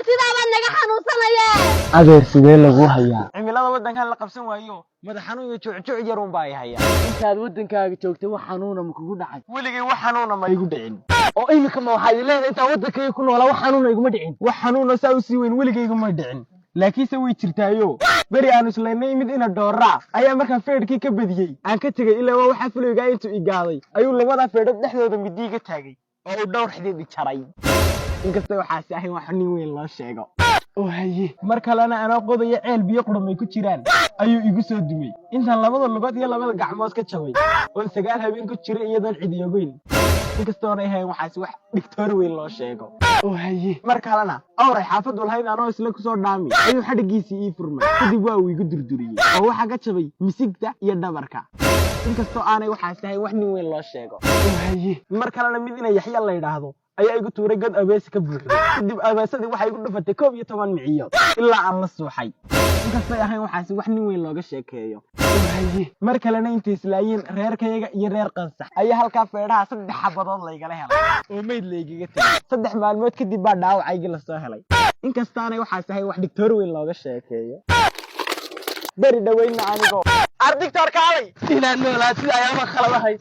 sidaa baan naga xanuunsanaya adeer sidee lagu hayaa cimilada wadankan la qabsan waayo madax xanuun iyo juuc yar un baa haya intaad wadankaaga joogtay wax xanuuna ma kugu dhacay weligay wax xanuuna ma igu dhicin oo imika ma waxaad leedahay intaa wadankayga ku noolaa wax xanuuna iguma dhicin wax xanuuna saa u sii weyn weligayga ma dhicin laakiinse way jirtaayo beri aan islaynay mid ina dhoora ayaa markaan feedhkii ka badiyey aan ka tegay ilaa waa waxa fulayga intuu igaaday ayuu labada feedhood dhexdooda midiga taagay oo uu dhowr xidid jaray inkasta waxaasi ahayn wax nin weyn loo sheego oo haye mar kalena anoo qodaya ceel biyo qudhamay ku jiraan ayuu igu soo dumay intaan labada lugood iyo labada gacmood ka jabay oo 9 habeen ku jiray iyadoon cid iyogeyn inkastoona ahayn waxaasi wax dhigtoor weyn loo sheego oo haye mar kalena awray xaafadu lahayd anoo isla ku soo dhaami ayuu xadhigiisii ii furmay kadib waa uu igu durduriyey oo waxa ka jabay misigta iyo dhabarka inkastoo aanay waxaasi ahayn wax nin weyn loo sheego oo haye mar kalena mid ina Yaxya la yiraahdo ayaa igu tuuray god abees ka buuxday kadib abeesadii waxay igu dhufatay 12 miciyood ilaa aan la suuxay inkastoo ahayn waxaasi wax nin weyn looga sheekeeyo oo haye mar kalena intii islaayeen reerkayga iyo reer qansax ayaa halka feedhaha 3 xabadood la igala helay oo meyd la igaga tagay 3 maalmood kadib baa dhaawacaygi la soo helay inkastaanay waxaasi ahayn wax dhigtoor weyn looga sheekeeyo bari dhaweyna anigo ardiktoor kaalay inaan noolaa sida ayaama khaladahay